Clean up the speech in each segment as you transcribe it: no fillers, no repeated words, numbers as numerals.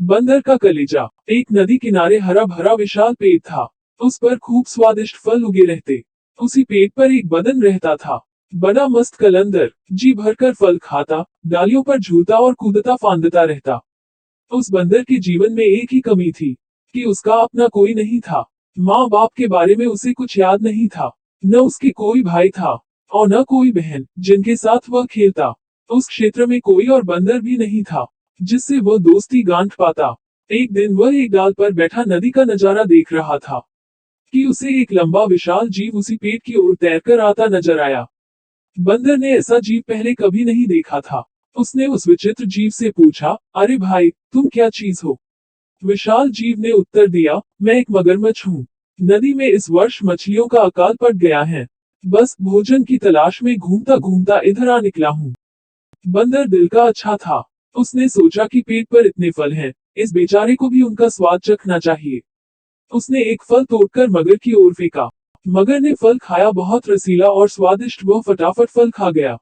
बंदर का कलेजा। एक नदी किनारे हरा भरा विशाल पेड़ था। उस पर खूब स्वादिष्ट फल उगे रहते। उसी पेड़ पर एक बदन रहता था। बड़ा मस्त कलंदर, जी भरकर फल खाता, डालियों पर झूलता और कूदता फांदता रहता। उस बंदर के जीवन में एक ही कमी थी कि उसका अपना कोई नहीं था। माँ बाप के बारे में उसे कुछ याद नहीं था। न उसके कोई भाई था और न कोई बहन जिनके साथ वह खेलता। उस क्षेत्र में कोई और बंदर भी नहीं था जिससे वह दोस्ती गांठ पाता। एक दिन वह एक डाल पर बैठा नदी का नजारा देख रहा था कि उसे एक लंबा विशाल जीव उसी पेड़ की ओर तैरकर आता नजर आया। बंदर ने ऐसा जीव पहले कभी नहीं देखा था। उसने उस विचित्र जीव से पूछा, अरे भाई, तुम क्या चीज हो? विशाल जीव ने उत्तर दिया, मैं एक मगरमच्छ हूँ। नदी में इस वर्ष मछलियों का अकाल पड़ गया है। बस भोजन की तलाश में घूमता घूमता इधर आ निकला हूँ। बंदर दिल का अच्छा था। उसने सोचा कि पेट पर इतने फल हैं, इस बेचारे को भी उनका स्वाद चखना चाहिए। उसने एक फल तोड़कर मगर की ओर फेंका। मगर ने फल खाया, बहुत रसीला और स्वादिष्ट। वह फटाफट फल खा गया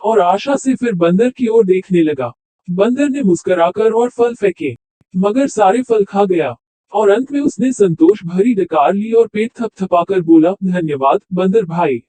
और आशा से फिर बंदर की ओर देखने लगा। बंदर ने मुस्कुराकर और फल फेंके, मगर सारे फल खा गया और अंत में उसने संतोष भरी डकार ली और पेट थपथपाकर बोला, धन्यवाद बंदर भाई,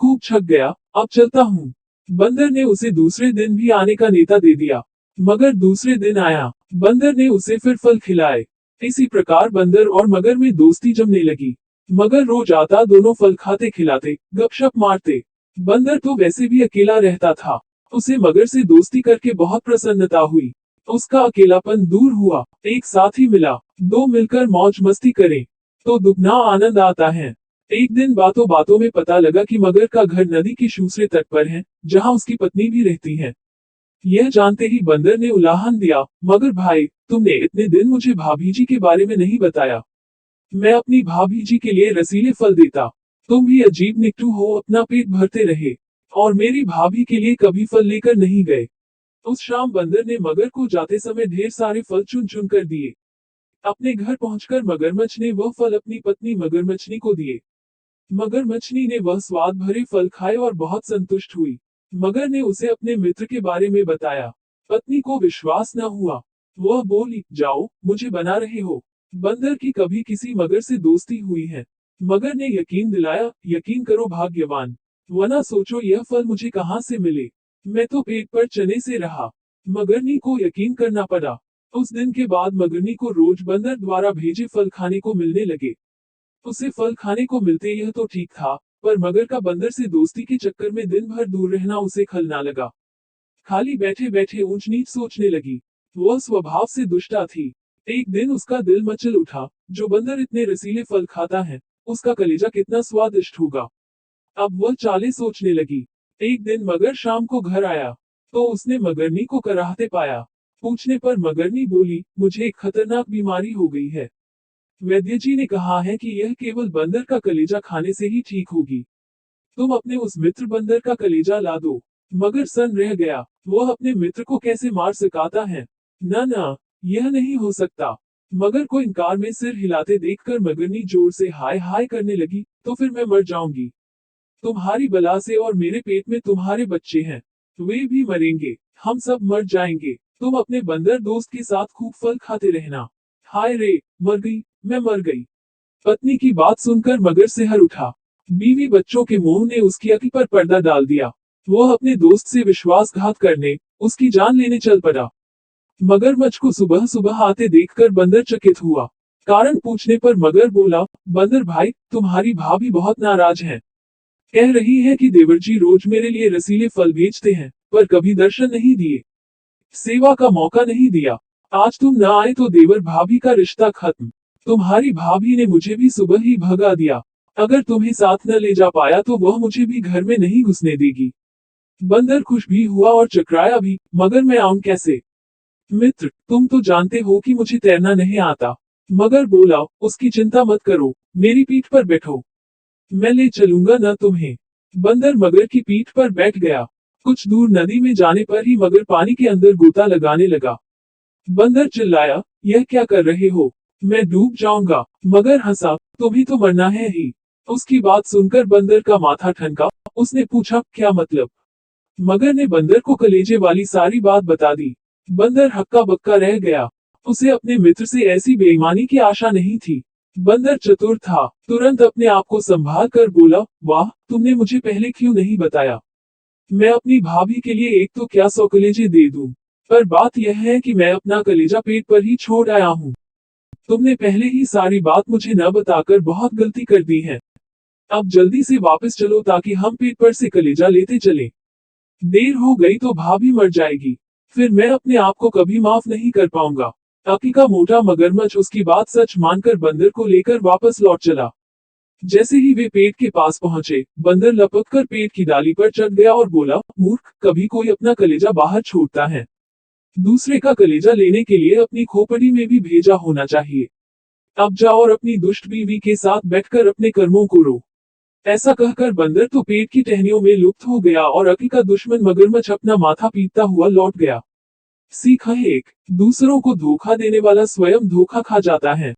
खूब छक गया, अब चलता हूँ। बंदर ने उसे दूसरे दिन भी आने का नेता दे दिया। मगर दूसरे दिन आया। बंदर ने उसे फिर फल खिलाए। इसी प्रकार बंदर और मगर में दोस्ती जमने लगी। मगर रोज आता, दोनों फल खाते खिलाते गपशप मारते। बंदर तो वैसे भी अकेला रहता था। उसे मगर से दोस्ती करके बहुत प्रसन्नता हुई। उसका अकेलापन दूर हुआ। एक साथी मिला, दो मिलकर मौज मस्ती करें तो दुगना आनंद आता है। एक दिन बातों बातों में पता लगा कि मगर का घर नदी के दूसरे तट पर है, जहां उसकी पत्नी भी रहती है। यह जानते ही बंदर ने उलाहन दिया, मगर भाई, तुमने इतने दिन मुझे भाभी जी के बारे में नहीं बताया। मैं अपनी भाभी जी के लिए रसीले फल देता। तुम भी अजीब निकटू हो, अपना पेट भरते रहे और मेरी भाभी के लिए कभी फल लेकर नहीं गए। उस शाम बंदर ने मगर को जाते समय ढेर सारे फल चुन चुन कर दिए। अपने घर पहुंचकर मगरमच्छ ने वह फल अपनी पत्नी मगरमच्छनी को दिए। मगरमच्छनी ने वह स्वाद भरे फल खाए और बहुत संतुष्ट हुई। मगर ने उसे अपने मित्र के बारे में बताया। पत्नी को विश्वास न हुआ। वह बोली, जाओ, मुझे बना रहे हो। बंदर की कभी किसी मगर से दोस्ती हुई है? मगर ने यकीन दिलाया, यकीन करो भाग्यवान, वरना सोचो यह फल मुझे कहाँ से मिले। मैं तो पेट पर चने से रहा। मगरनी को यकीन करना पड़ा। उस दिन के बाद मगरनी को रोज बंदर द्वारा भेजे फल खाने को मिलने लगे। उसे फल खाने को मिलते यह तो ठीक था, पर मगर का बंदर से दोस्ती के चक्कर में दिन भर दूर रहना उसे खलना लगा। खाली बैठे बैठे ऊंच नीच सोचने लगी। वह स्वभाव से दुष्टा थी। एक दिन उसका दिल मचल उठा, जो बंदर इतने रसीले फल खाता है, उसका कलेजा कितना स्वादिष्ट होगा। अब वह चालें सोचने लगी। एक दिन मगर शाम को घर आया, तो उसने मगरनी को कराहते पाया। पूछने पर मगरनी बोली, मुझे एक खतरनाक बीमारी हो गई है। वैद्य जी ने कहा है कि यह केवल बंदर का कलेजा खाने से ही ठीक होगी। तुम अपने उस मित्र बंदर का कलेजा ला दो। मगर सन रह गया, वह अपने मित्र को कैसे मार सकाता है। न न, यह नहीं हो सकता। मगर को इनकार में सिर हिलाते देखकर मगरनी जोर से हाय हाय करने लगी, तो फिर मैं मर जाऊंगी। तुम्हारी बला से और मेरे पेट में तुम्हारे बच्चे हैं, वे भी मरेंगे। हम सब मर जाएंगे। तुम अपने बंदर दोस्त के साथ खूब फल खाते रहना। हाय रे, मर गई, मैं मर गई। पत्नी की बात सुनकर मगर सिहर उठा। बीवी बच्चों के मोह ने उसकी अक्ल पर पर्दा डाल दिया। वह अपने दोस्त से विश्वासघात करने, उसकी जान लेने चल पड़ा। मगरमच्छ को सुबह सुबह आते देखकर बंदर चकित हुआ। कारण पूछने पर मगर बोला, बंदर भाई, तुम्हारी भाभी बहुत नाराज है। कह रही है कि देवर जी रोज मेरे लिए रसीले फल भेजते हैं, पर कभी दर्शन नहीं दिए, सेवा का मौका नहीं दिया। आज तुम न आए तो देवर भाभी का रिश्ता खत्म। तुम्हारी भाभी ने मुझे भी सुबह ही भगा दिया। अगर तुम्हें साथ न ले जा पाया तो वह मुझे भी घर में नहीं घुसने देगी। बंदर खुश भी हुआ और चकराया भी, मगर मैं आऊं कैसे? मित्र, तुम तो जानते हो कि मुझे तैरना नहीं आता। मगर बोला, उसकी चिंता मत करो, मेरी पीठ पर बैठो, मैं ले चलूंगा न तुम्हें। बंदर मगर की पीठ पर बैठ गया। कुछ दूर नदी में जाने पर ही मगर पानी के अंदर गोता लगाने लगा। बंदर चिल्लाया, यह क्या कर रहे हो? मैं डूब जाऊंगा। मगर हंसा, तुम्हें तो मरना है ही। उसकी बात सुनकर बंदर का माथा ठनका। उसने पूछा, क्या मतलब? मगर ने बंदर को कलेजे वाली सारी बात बता दी। बंदर हक्का बक्का रह गया। उसे अपने मित्र से ऐसी बेईमानी की आशा नहीं थी। बंदर चतुर था, तुरंत अपने आप को संभाल कर बोला, वाह, तुमने मुझे पहले क्यों नहीं बताया। मैं अपनी भाभी के लिए एक तो क्या 100 कलेजे दे दूं, पर बात यह है कि मैं अपना कलेजा पेट पर ही छोड़ आया हूँ। तुमने पहले ही सारी बात मुझे न बताकर बहुत गलती कर दी है। अब जल्दी से वापस चलो ताकि हम पेट पर से कलेजा लेते चलें। देर हो गई तो भाभी मर जाएगी, फिर मैं अपने आप को कभी माफ नहीं कर पाऊंगा। अकी का मोटा मगरमच्छ उसकी बात सच मानकर बंदर को लेकर वापस लौट चला। जैसे ही वे पेट के पास पहुंचे, बंदर लपक कर पेट की डाली पर चढ़ गया और बोला, मूर्ख, कभी कोई अपना कलेजा बाहर छोड़ता है। दूसरे का कलेजा लेने के लिए अपनी खोपड़ी में भी भेजा होना चाहिए। अब जाओ और अपनी दुष्ट बीवी के साथ बैठकर अपने कर्मों को रो। ऐसा कहकर बंदर तो पेट की टहनियों में लुप्त हो गया और अकी का दुश्मन मगरमच्छ अपना माथा पीटता हुआ लौट गया। सीख 1। दूसरों को धोखा देने वाला स्वयं धोखा खा जाता है।